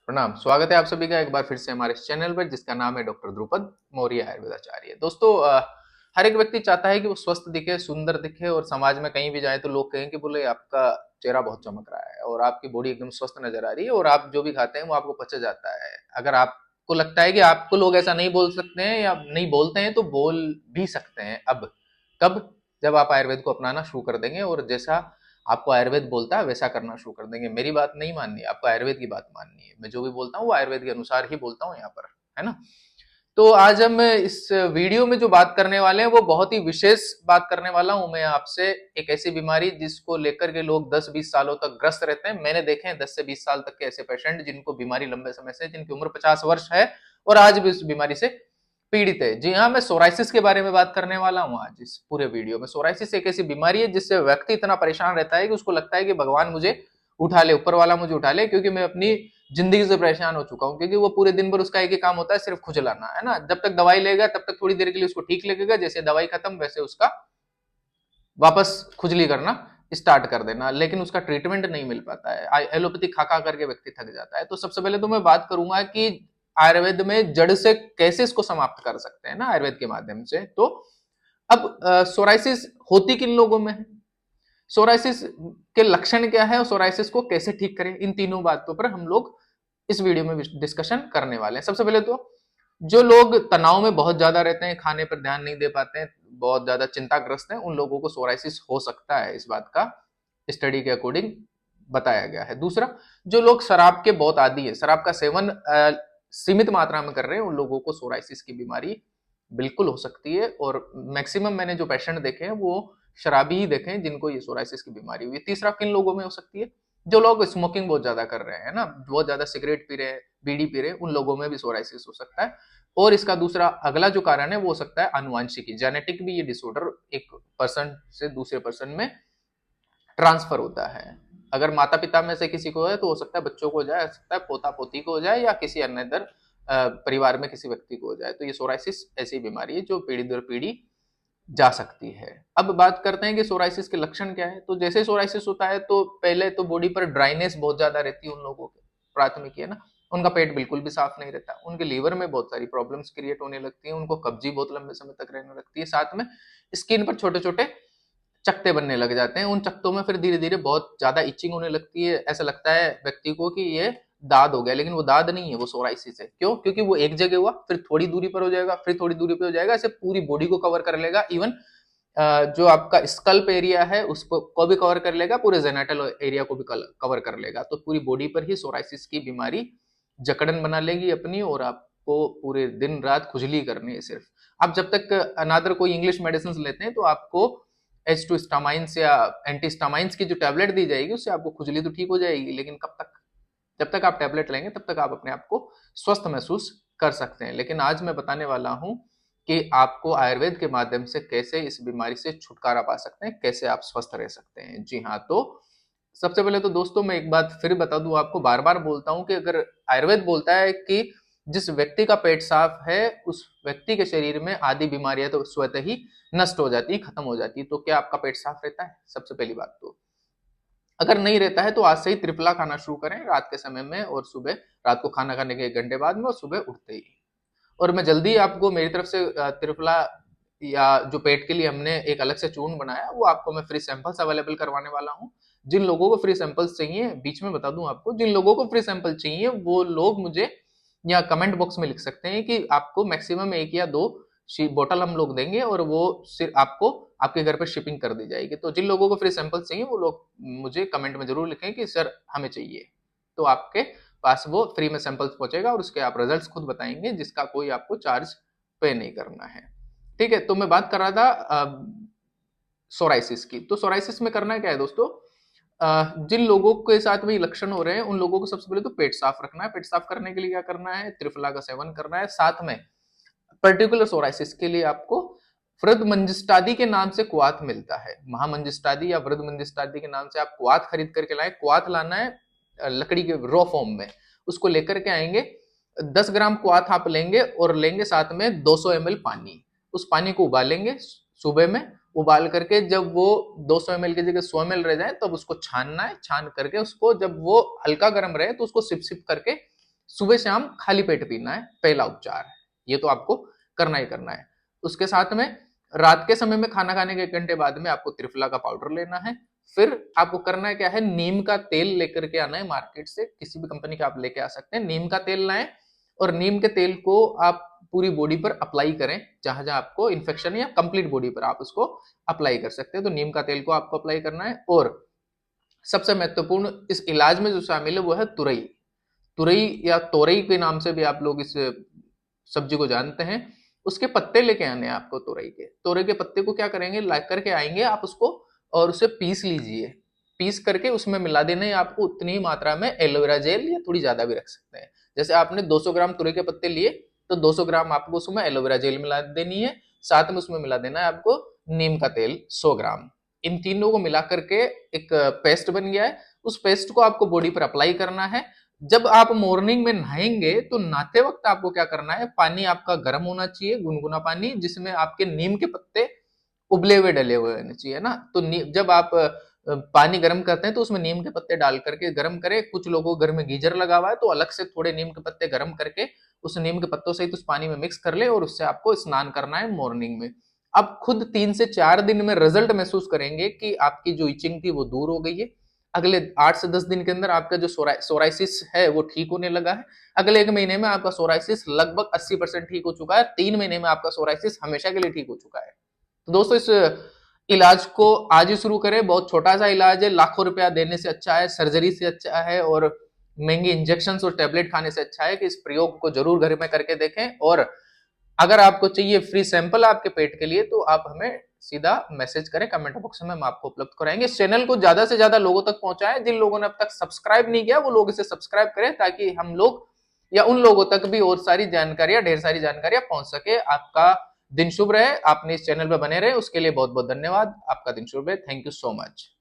प्रणाम। स्वागत है आप सभी का एक बार फिर से हमारे इस चैनल पर जिसका नाम है डॉक्टर ध्रुपद मौर्य आयुर्वेदाचार्य। दोस्तों, हर एक व्यक्ति चाहता है कि वो स्वस्थ दिखे, सुंदर दिखे और समाज में कहीं भी जाए तो लोग कहें कि बोले आपका चेहरा बहुत चमक रहा है और आपकी बॉडी एकदम स्वस्थ नजर आ रही है और आप जो भी खाते हैं वो आपको पच जाता है। अगर आपको लगता है कि आपको लोग ऐसा नहीं बोल सकते हैं या नहीं बोलते हैं तो बोल भी सकते हैं। अब कब? जब आप आयुर्वेद को अपनाना शुरू कर देंगे और जैसा आपको आयुर्वेद बोलता है वैसा करना शुरू कर देंगे। मेरी बात नहीं माननी है, आपको आयुर्वेद की बात माननी है। मैं जो भी बोलता हूँ वो आयुर्वेद के अनुसार ही बोलता हूँ यहाँ पर, है ना। तो आज हम इस वीडियो में जो बात करने वाले हैं वो बहुत ही विशेष बात करने वाला हूं मैं आपसे। एक ऐसी बीमारी जिसको लेकर के लोग 10-20 सालों तक ग्रस्त रहते हैं। मैंने देखे हैं 10 से 20 साल तक के ऐसे पेशेंट जिनको बीमारी लंबे समय से, जिनकी उम्र 50 वर्ष है और आज भी उस बीमारी से पीड़ित है। जी हाँ, मैं सोराइसिस के बारे में बात करने वाला हूँ आज इस पूरे वीडियो में। सोराइसिस एक ऐसी बीमारी है जिससे व्यक्ति इतना परेशान रहता है कि उसको लगता है कि भगवान मुझे उठा ले, ऊपर वाला मुझे उठा ले, क्योंकि मैं अपनी जिंदगी से परेशान हो चुका हूँ। क्योंकि वो पूरे दिन भर उसका एक ही काम होता है, सिर्फ खुजलाना, है ना। जब तक दवाई लेगा तब तक थोड़ी देर के लिए उसको ठीक लगेगा, जैसे दवाई खत्म वैसे उसका वापस खुजली करना स्टार्ट कर देना, लेकिन उसका ट्रीटमेंट नहीं मिल पाता है। एलोपैथी खा खा करके व्यक्ति थक जाता है। तो सबसे पहले तो मैं बात करूंगा कि आयुर्वेद में जड़ से कैसे इसको समाप्त कर सकते हैं ना, आयुर्वेद के माध्यम से। तो अब सोराइसिस होती किन लोगों में है, सोराइसिस के लक्षण क्या है और सोराइसिस को कैसे ठीक करें, इन तीनों बातों पर हम लोग इस वीडियो में डिस्कशन करने वाले हैं। सबसे पहले तो जो लोग तनाव में बहुत ज्यादा रहते हैं, खाने पर ध्यान नहीं दे पाते हैं, बहुत ज्यादा चिंताग्रस्त हैं, उन लोगों को सोराइसिस हो सकता है, इस बात का स्टडी के अकॉर्डिंग बताया गया है। दूसरा, जो लोग शराब के बहुत आदी है, शराब का सेवन सीमित मात्रा में कर रहे हैं, उन लोगों को सोराइसिस की बीमारी बिल्कुल हो सकती है। और मैक्सिमम मैंने जो पेशेंट देखे हैं वो शराबी ही देखे हैं जिनको ये सोराइसिस की बीमारी हुई है। तीसरा, किन लोगों में हो सकती है, जो लोग स्मोकिंग बहुत ज्यादा कर रहे हैं ना, बहुत ज्यादा सिगरेट पी रहे हैं, बीड़ी पी रहे हैं, उन लोगों में भी सोराइसिस हो सकता है। और इसका दूसरा अगला जो कारण है वो हो सकता है अनुवांशिकी, जेनेटिक भी ये डिसऑर्डर एक पर्सन से दूसरे पर्सन में ट्रांसफर होता है। अगर माता पिता में से किसी को है तो हो सकता है बच्चों को हो जाए, हो सकता है पोता पोती को हो जाए, या किसी अन्य इधर परिवार में किसी व्यक्ति को हो जाए। तो ये सोराइसिस ऐसी बीमारी है जो पीढ़ी दर पीढ़ी जा सकती है। अब बात करते हैं कि सोराइसिस के लक्षण क्या है। तो जैसे सोराइसिस होता है तो पहले तो बॉडी पर ड्राइनेस बहुत ज्यादा रहती है उन लोगों के, प्राथमिक है ना। उनका पेट बिल्कुल भी साफ नहीं रहता, उनके लीवर में बहुत सारी प्रॉब्लम्स क्रिएट होने लगती है, उनको कब्जी बहुत लंबे समय तक रहने लगती है। साथ में स्किन पर छोटे छोटे चकते बनने लग जाते हैं, उन चकतों में फिर धीरे धीरे बहुत ज्यादा इचिंग होने लगती है। ऐसा लगता है व्यक्ति को कि ये दाद हो गया, लेकिन वो दाद नहीं है, वो सोराइसिस है। क्यों? क्योंकि वो एक जगह हुआ, फिर थोड़ी दूरी पर हो जाएगा, फिर थोड़ी दूरी पर हो जाएगा, ऐसे पूरी बॉडी को कवर कर लेगा। इवन जो आपका स्कल्प एरिया है उसको को भी कवर कर लेगा, पूरे जेनाटल एरिया को भी कवर कर लेगा। तो पूरी बॉडी पर ही सोराइसिस की बीमारी जकड़न बना लेगी अपनी, और आपको पूरे दिन रात खुजली करनी है सिर्फ। आप जब तक अनादर कोई इंग्लिश मेडिसिन लेते हैं तो आपको H2 स्टामाइंस या एंटी स्टामाइंस की जो टैबलेट दी जाएगी उससे आपको खुजली तो ठीक हो जाएगी, लेकिन कब तक? जब तक आप टैबलेट लेंगे तब तक आप अपने आप को स्वस्थ महसूस कर सकते हैं। लेकिन आज मैं बताने वाला हूं कि आपको आयुर्वेद के माध्यम से कैसे इस बीमारी से छुटकारा पा सकते हैं, कैसे आप स्वस्थ रह सकते हैं। जी हाँ, तो सबसे पहले तो दोस्तों मैं एक बात फिर बता दूं आपको, बार बार बोलता हूं कि अगर आयुर्वेद बोलता है कि जिस व्यक्ति का पेट साफ है उस व्यक्ति के शरीर में आदि बीमारियां तो स्वतः ही नष्ट हो जाती, खत्म हो जाती। तो क्या आपका पेट साफ रहता है? सबसे पहली बात तो अगर नहीं रहता है तो आज से ही त्रिफला खाना शुरू करें रात के समय में, और सुबह, रात को खाना खाने के 1 घंटे बाद में और सुबह उठते ही। और मैं जल्दी आपको मेरी तरफ से त्रिफला या जो पेट के लिए हमने एक अलग से चूर्ण बनाया वो आपको मैं फ्री सैंपल्स अवेलेबल करवाने वाला हूँ। जिन लोगों को फ्री सैंपल्स चाहिए, बीच में बता दूं आपको, जिन लोगों को फ्री सैंपल चाहिए वो लोग मुझे या कमेंट बॉक्स में लिख सकते हैं कि आपको मैक्सिमम 1 या 2 बोतल हम लोग देंगे और वो सिर्फ आपको आपके घर पर शिपिंग कर दी जाएगी। तो जिन लोगों को फ्री सैंपल चाहिए वो लोग मुझे कमेंट में जरूर लिखें कि सर हमें चाहिए, तो आपके पास वो फ्री में सैंपल्स पहुंचेगा और उसके आप रिजल्ट्स खुद बताएंगे, जिसका कोई आपको चार्ज पे नहीं करना है। ठीक है, तो मैं बात कर रहा था सोराइसिस की। तो सोराइसिस में करना क्या है दोस्तों, जिन लोगों के साथ भी लक्षण हो रहे हैं उन लोगों को सबसे पहले तो पेट साफ रखना है। पेट साफ करने के लिए क्या करना है, त्रिफला का सेवन करना है। साथ में पर्टिकुलर सोराइसिस के लिए आपको वृद्ध मंजिष्टादि के नाम से क्वाथ मिलता है, महामंजिष्टादि या वृद्ध मंजिष्टादि के नाम से आप क्वाथ खरीद करके लाए। क्वाथ लाना है लकड़ी के रॉ फॉर्म में, उसको लेकर के आएंगे। 10 ग्राम क्वाथ आप लेंगे और लेंगे साथ में 200 ml पानी। उस पानी को उबालेंगे सुबह में, उबाल करके जब वो 200 ml की जगह 100 ml रह जाए तब उसको छानना है। छान करके उसको जब वो हल्का गर्म रहे तो उसको सिप सिप करके सुबह शाम खाली पेट पीना है, पहला उपचार है। ये तो आपको करना ही करना है। उसके साथ में रात के समय में खाना खाने के 1 घंटे बाद में आपको त्रिफला का पाउडर लेना है। फिर आपको करना है क्या है, नीम का तेल लेकर के आना है मार्केट से, किसी भी कंपनी का आप लेके आ सकते हैं। नीम का तेल लाएं और नीम के तेल को आप पूरी बॉडी पर अप्लाई करें, जहां जहां आपको इन्फेक्शन है, या कंप्लीट बॉडी पर आप उसको अप्लाई कर सकते हैं। तो नीम का तेल को आपको अप्लाई करना है। और सबसे महत्वपूर्ण इस इलाज में जो शामिल है वो है तुरई। तुरई या तोरई के नाम से भी आप लोग इस सब्जी को जानते हैं। उसके पत्ते लेके आने हैं आपको, तोरई के पत्ते को क्या करेंगे, ला करके आएंगे आप उसको, और उसे पीस लीजिए। पीस करके उसमें मिला देना है आपको उतनी ही मात्रा में एलोवेरा जेल, या थोड़ी ज्यादा भी रख सकते हैं। जैसे आपने 200 ग्राम तुरई के पत्ते लिए तो 200 ग्राम आपको उसमें एलोवेरा जेल मिला देनी है। साथ में उसमें मिला देना है आपको नीम का तेल 100 ग्राम। इन तीनों को मिला करके एक पेस्ट बन गया है। उस पेस्ट को आपको बॉडी पर अप्लाई करना है। जब आप मॉर्निंग में नहाएंगे तो नहाते वक्त आपको क्या करना है, पानी आपका गर्म होना चाहिए, गुनगुना पानी, जिसमें आपके नीम के पत्ते उबले हुए डले हुए होने चाहिए ना। तो जब आप पानी गर्म करते हैं तो उसमें नीम के पत्ते डाल करके गर्म करें। कुछ लोगों को घर में गीजर लगा हुआ है तो अलग से थोड़े नीम के पत्ते गर्म करके उस नीम के पत्तों सहित उस पानी में मिक्स कर ले, और उससे आपको स्नान करना है मॉर्निंग में। आप खुद 3 से 4 दिन में रिजल्ट महसूस करेंगे कि आपकी जो इचिंग थी वो दूर हो गई है। अगले 8 से 10 दिन के अंदर आपका जो सोराइसिस है वो ठीक होने लगा है। अगले 1 महीने में आपका सोराइसिस लगभग 80% ठीक हो चुका है। 3 महीने में आपका सोराइसिस हमेशा के लिए ठीक हो चुका है। तो दोस्तों इस इलाज को आज ही शुरू करें। बहुत छोटा सा इलाज है, लाखों रुपया देने से अच्छा है, सर्जरी से अच्छा है, और महंगी इंजेक्शन और टेबलेट खाने से अच्छा है कि इस प्रयोग को जरूर घर में करके देखें। और अगर आपको चाहिए फ्री सैंपल आपके पेट के लिए तो आप हमें सीधा मैसेज करें कमेंट बॉक्स में, हम आपको उपलब्ध कराएंगे। इस चैनल को ज्यादा से ज्यादा लोगों तक पहुंचाएं। जिन लोगों ने अब तक सब्सक्राइब नहीं किया वो लोग इसे सब्सक्राइब करें, ताकि हम लोग या उन लोगों तक भी और सारी जानकारियां, ढेर सारी जानकारियां पहुंच सके। आपका दिन शुभ रहे, आपने इस चैनल पर बने रहे, उसके लिए बहुत बहुत धन्यवाद। आपका दिन शुभ रहे। Thank you so much.